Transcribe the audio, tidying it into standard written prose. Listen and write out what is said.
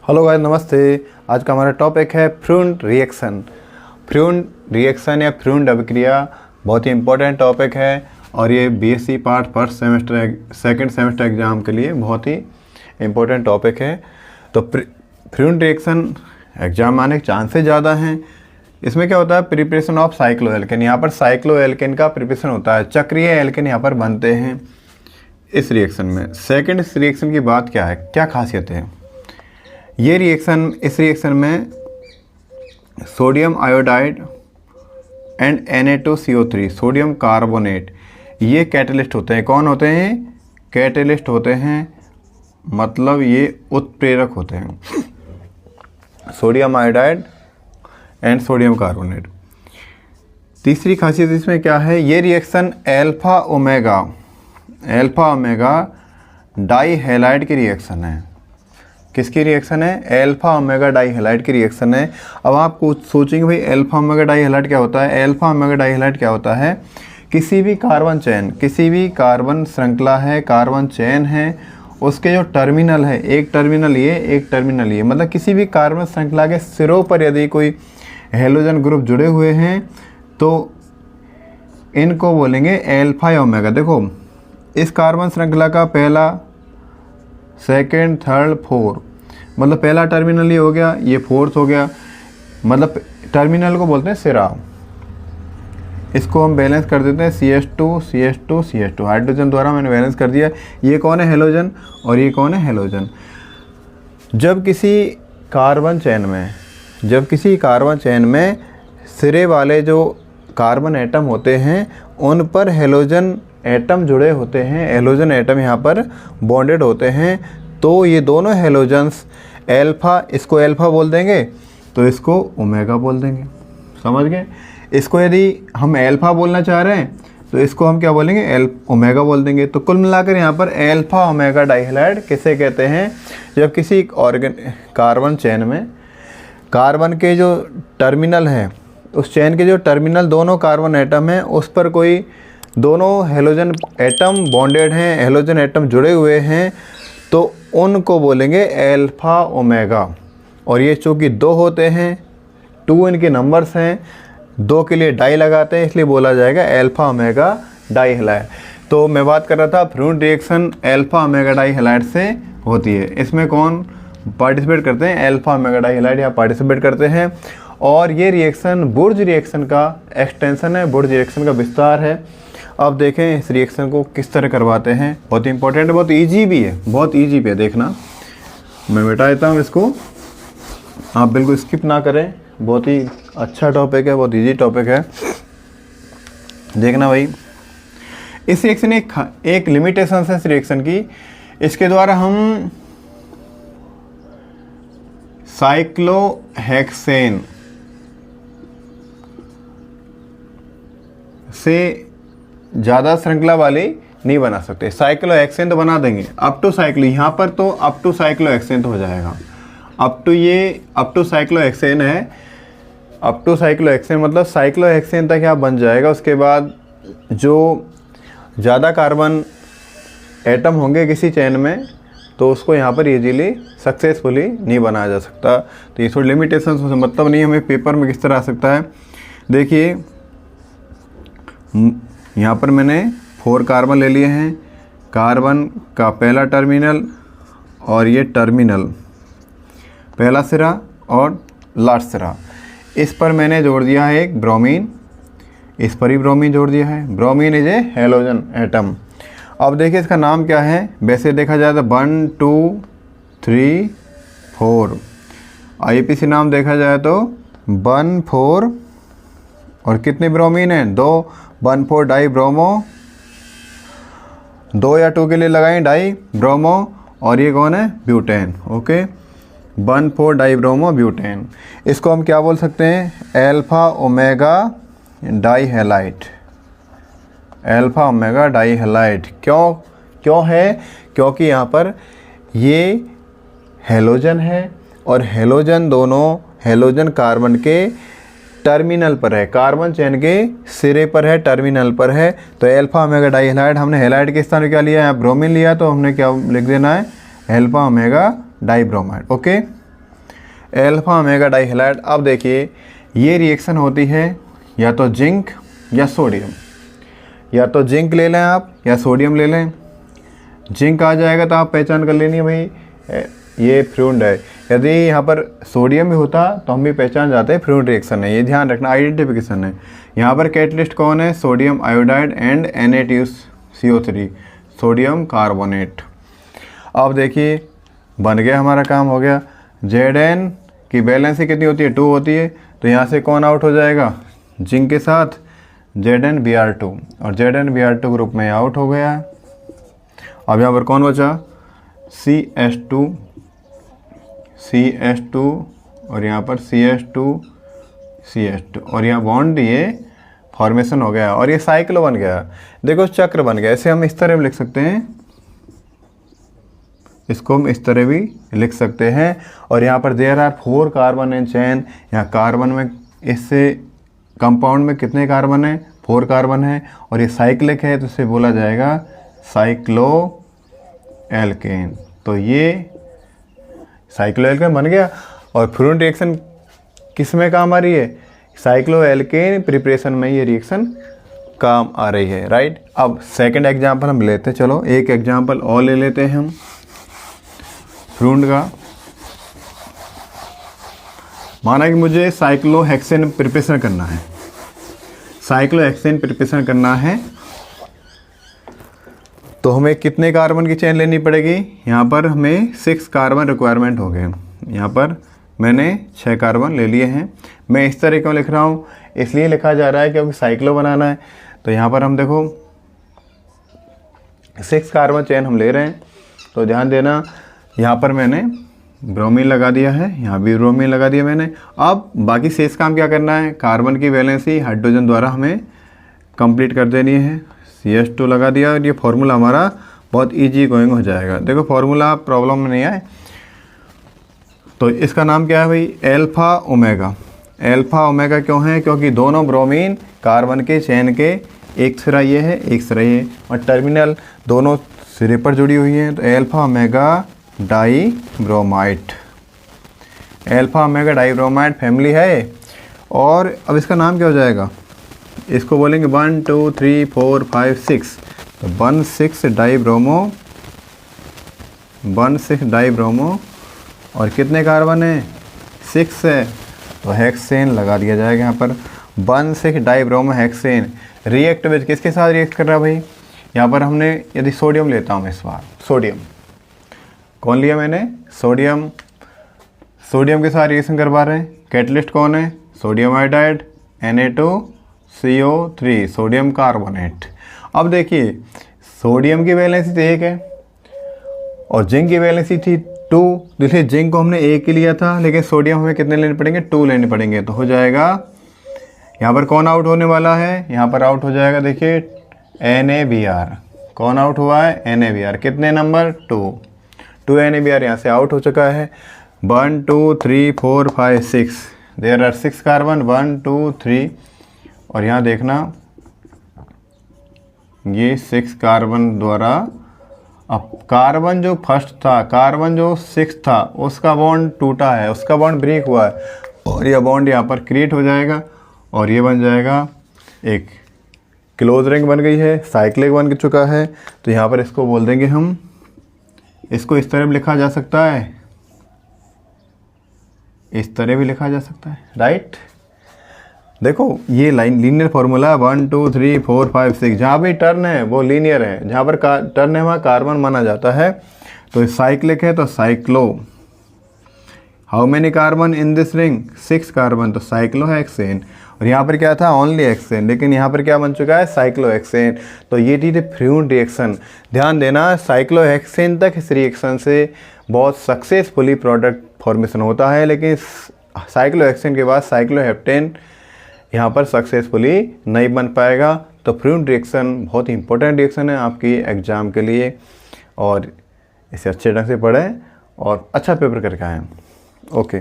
Hello guys, नमस्ते। आज का हमारा टॉपिक है फ्रून रिएक्शन। फ्रून रिएक्शन या फ्रून अभिक्रिया बहुत ही इम्पोर्टेंट टॉपिक है और ये BSc part first semester second semester exam के लिए बहुत ही इम्पोर्टेंट टॉपिक है। तो फ्रून रिएक्शन एग्ज़ाम आने के चांसेस ज़्यादा हैं। इसमें क्या होता है, प्रिपरेशन ऑफ साइक्लोएल्केन। यहाँ पर साइक्लोएल्केन का प्रिपरेशन होता है, चक्रीय एल्केन यहाँ पर बनते हैं इस रिएक्शन में। सेकेंड इस रिएक्शन की बात क्या है, क्या खासियत है ये रिएक्शन। इस रिएक्शन में sodium iodide and Na2CO3 sodium carbonate ये कैटलिस्ट होते हैं। कौन होते हैं? कैटलिस्ट होते हैं, मतलब ये उत्प्रेरक होते हैं। Sodium iodide and sodium carbonate. तीसरी खासियत इसमें क्या है, ये reaction alpha omega di halide की रिएक्शन है। किसकी रिएक्शन है? अल्फा ओमेगा डाई हैलाइड की रिएक्शन है। अब आप कुछ सोचेंगे भाई अल्फा ओमेगा डाई हैलाइड क्या होता है। अल्फा ओमेगा डाई हैलाइड क्या होता है, किसी भी कार्बन चेन, किसी भी कार्बन श्रृंखला है, कार्बन चेन है, उसके जो टर्मिनल है, एक टर्मिनल ये, एक टर्मिनल ये, मतलब किसी भी कार्बन श्रृंखला के सिरों पर यदि कोई हेलोजन ग्रुप जुड़े हुए हैं तो इनको बोलेंगे अल्फा ओमेगा। देखो इस कार्बन श्रृंखला का पहला, सेकेंड, थर्ड, फोर्थ, मतलब पहला टर्मिनल ये हो गया, ये फोर्थ हो गया, मतलब टर्मिनल को बोलते हैं सिरा। इसको हम बैलेंस कर देते हैं CH2 हाइड्रोजन द्वारा मैंने बैलेंस कर दिया। ये कौन है? हेलोजन, और ये कौन है? हेलोजन। जब किसी कार्बन चेन में सिरे वाले जो कार्बन एटम होते हैं उन पर हेलोजन एटम जुड़े होते हैं, हेलोजन एटम यहाँ पर बॉन्डेड होते हैं, तो ये दोनों हेलोजन्स अल्फा, इसको अल्फा बोल देंगे तो इसको ओमेगा बोल देंगे। समझ गए? इसको यदि हम अल्फा बोलना चाह रहे हैं तो इसको हम क्या बोलेंगे? ओमेगा बोल देंगे। तो कुल मिलाकर यहाँ पर अल्फा ओमेगा डाइहैलाइड किसे कहते हैं? जब किसी कार्बन चेन में कार्बन के जो टर्मिनल हैं, उस चेन के जो टर्मिनल दोनों कार्बन एटम हैं, उस पर कोई दोनों हेलोजन एटम बॉन्डेड हैं, हेलोजन एटम जुड़े हुए हैं, तो उनको बोलेंगे अल्फा ओमेगा। और ये चूँकि 2 होते हैं, 2 इनके नंबर्स हैं, 2 के लिए डाई लगाते हैं, इसलिए बोला जाएगा अल्फा ओमेगा डाई हैलाइड। तो मैं बात कर रहा था Freund reaction alpha omega di halide से होती है। इसमें कौन पार्टिसिपेट करते हैं? अल्फा ओमेगा डाई हैलाइड यहाँ पार्टिसिपेट करते हैं। और ये रिएक्शन बुर्ज रिएक्शन का एक्सटेंशन है, बुर्ज रिएक्शन का विस्तार है। अब देखें इस रिएक्शन को किस तरह करवाते हैं। बहुत इंपॉर्टेंट है, बहुत इजी भी है, बहुत इजी भी है। देखना, मैं मिटा देता हूँ इसको, आप बिल्कुल स्किप ना करें। बहुत ही अच्छा टॉपिक है, बहुत इजी टॉपिक है। देखना भाई, इस रिएक्शन एक लिमिटेशन है इस रिएक्शन की। इसके द्वारा हम साइक्लोहेक्सेन से ज़्यादा श्रृंखला वाली नहीं बना सकते। साइक्लोहेक्सेन तो बना देंगे अप टू साइक्लो, यहाँ पर तो अप टू साइक्लोहेक्सेन तो हो जाएगा। अप टू साइक्लोहेक्सेन है, अप टू साइक्लोहेक्सेन मतलब साइक्लोहेक्सेन तक यहाँ बन जाएगा। उसके बाद जो ज़्यादा कार्बन एटम होंगे किसी चेन में तो उसको यहाँ पर इजीली सक्सेसफुली नहीं बनाया जा सकता। तो ये थोड़ी लिमिटेशन से मतलब नहीं, हमें पेपर में किस तरह आ सकता है। देखिए यहाँ पर मैंने 4 कार्बन ले लिए हैं, कार्बन का पहला टर्मिनल और ये टर्मिनल, पहला सिरा और लास्ट सिरा, इस पर मैंने जोड़ दिया है एक ब्रोमीन, इस पर ही ब्रोमीन जोड़ दिया है। Bromine is a halogen atom. अब देखिए इसका नाम क्या है, वैसे देखा जाए तो 1 2 3 4, IUPAC नाम देखा जाए तो 1 4 और कितने ब्रोमीन हैं? 2, 1 4 डाई ब्रोमो, 2 या 2 के लिए लगाएं डाई ब्रोमो, और ये कौन है? Butane. Okay, 1 4 die bromo butane. इसको हम क्या बोल सकते हैं? Alpha omega di halide. Alpha omega di halide क्यों है? क्योंकि यहाँ पर ये हेलोजन है और हेलोजन दोनों हेलोजन कार्बन के टर्मिनल पर है, कार्बन चेन के सिरे पर है, टर्मिनल पर है। तो अल्फा ओमेगा डाई हैलाइड, हमने हैलाइड के स्थान में क्या लिया है? ब्रोमीन लिया, तो हमने क्या लिख देना है? Alpha omega di bromide. Okay, alpha omega dihalide. अब देखिए ये रिएक्शन होती है या तो जिंक या सोडियम, या तो जिंक ले लें आप या सोडियम ले लें। जिंक आ जाएगा तो आप पहचान कर लेनी है भाई ये फ्रूड है। यदि यहाँ पर सोडियम भी होता तो हम भी पहचान जाते हैं फ्रूड रिएक्शन है, ये ध्यान रखना, आइडेंटिफिकेशन है। यहाँ पर कैटलिस्ट कौन है? Sodium iodide and Na2CO3 sodium carbonate. अब देखिए बन गया, हमारा काम हो गया। Zn की वैलेंसी कितनी होती है? 2 होती है, तो यहाँ से कौन आउट हो जाएगा? जिंक के साथ ZnBr2, और ZnBr2 ग्रुप में आउट हो गया। अब यहाँ पर कौन बचा? CH2 और यहाँ पर CH2 और यहाँ बॉन्ड ये फॉर्मेशन हो गया और ये साइक्लो बन गया। देखो चक्र बन गया। इसे हम इस तरह भी लिख सकते हैं, इसको हम इस तरह भी लिख सकते हैं। और यहाँ पर there are 4 carbon in chain. यहाँ कार्बन में इससे कंपाउंड में कितने कार्बन है? 4 कार्बन है। और ये साइक्लिक है तो इसे बोला जाएगा साइक्लो एल्केन। तो ये साइक्लो एल्केन बन गया। और फ्रूड रिएक्शन किस में काम आ रही है? साइक्लो एल्केन प्रिपरेशन में ये रिएक्शन काम आ रही है, राइट। अब सेकंड एग्जांपल हम लेते हैं। चलो एक एग्जांपल और ले लेते हैं हम फ्रूड का। माना कि मुझे साइक्लोहेक्सेन प्रिपरेशन करना है, साइक्लोहेक्सेन प्रिपरेशन करना है तो हमें कितने कार्बन की चेन लेनी पड़ेगी? यहाँ पर हमें 6 कार्बन रिक्वायरमेंट हो गए। यहाँ पर मैंने 6 कार्बन ले लिए हैं। मैं इस तरह क्यों लिख रहा हूँ? इसलिए लिखा जा रहा है क्योंकि साइक्लो बनाना है। तो यहाँ पर हम देखो 6 कार्बन चेन हम ले रहे हैं, तो ध्यान देना यहाँ पर मैंने ब्रोमीन लगा दिया है, यहाँ भी ब्रोमीन लगा दिया मैंने। अब बाकी शेष काम क्या करना है? कार्बन की वैलेंसी हाइड्रोजन द्वारा हमें कंप्लीट कर देनी है। CH2 लगा दिया और ये फार्मूला हमारा बहुत इजी गोइंग हो जाएगा। देखो फार्मूला प्रॉब्लम में नहीं आए। तो इसका नाम क्या है भाई? Alpha omega. अल्फा ओमेगा क्यों है? क्योंकि दोनों ब्रोमीन कार्बन के चेन के एक सिरा ये है, एक सिरा ये, और टर्मिनल दोनों सिरे पर जुड़ी हुई है। तो alpha omega di bromide, alpha omega di bromide family है। और अब इसका नाम क्या हो जाएगा? इसको बोलेंगे 1 2 3 4 5 6। तो 1,6 डाइब्रोमो, 1,6 डाइब्रोमो और कितने कार्बन है? 6 है, तो हेक्सेन लगा दिया जाएगा यहाँ पर। 1,6 डाइब्रोमो हेक्सेन रिएक्ट विद किसके साथ रिएक्ट कर रहा है भाई? यहाँ पर हमने यदि सोडियम लेता हूँ, इस बार सोडियम कौन लिया मैंने? सोडियम। सोडियम के साथ रिएक्शन करवा रहे हैं। कैटलिस्ट कौन है? Sodium iodide Na2CO3 sodium carbonate. अब देखिए सोडियम की वैलेंसी तो 1 है और जिंक की वैलेंसी थी 2। देखिए जिंक को हमने 1 ही लिया था, लेकिन सोडियम हमें कितने लेने पड़ेंगे? 2 लेने पड़ेंगे। तो हो जाएगा यहाँ पर कौन आउट होने वाला है? यहाँ पर आउट हो जाएगा देखिए NaBr। कौन आउट हुआ है? NaBr। कितने नंबर? 2 NaBr यहाँ से आउट हो चुका है। 1 2 3 4 5 6 देयर आर 6 कार्बन, 1 2 3। और यहाँ देखना ये 6 कार्बन द्वारा, अब कार्बन जो फर्स्ट था, कार्बन जो 6 था, उसका बॉन्ड टूटा है, उसका बॉन्ड ब्रेक हुआ है और यह बॉन्ड यहाँ पर क्रिएट हो जाएगा और ये बन जाएगा एक क्लोज रिंग बन गई है, साइक्लिक बन चुका है। तो यहाँ पर इसको बोल देंगे हम, इसको इस तरह भी लिखा जा सकता है, इस तरह भी लिखा जा सकता है, राइट। देखो ये लाइन लीनियर फार्मूला 1 2 3 4 5 6। जहाँ भी टर्न है वो लीनियर है, जहाँ पर टर्न है वहाँ कार्बन माना जाता है। तो साइक्लिक है तो cyclo. How many carbon in this ring? 6 carbon, तो साइक्लोहेक्सेन। और यहाँ पर क्या था? ओनली हेक्सेन, लेकिन यहाँ पर क्या बन चुका है? साइक्लोहेक्सेन। तो ये थी फ्रूड रिएक्शन। ध्यान देना साइक्लोहेक्सेन तक इस रिएक्शन से बहुत सक्सेसफुली प्रोडक्ट फॉर्मेशन होता है, लेकिन साइक्लोहेक्सेन के बाद साइक्लोहेप्टेन यहाँ पर सक्सेसफुली नहीं बन पाएगा। तो फ्रूड रिएक्शन बहुत ही इंपॉर्टेंट रिएक्शन है आपकी एग्ज़ाम के लिए, और इसे अच्छे ढंग से पढ़ें और अच्छा पेपर करके आएँ। ओके।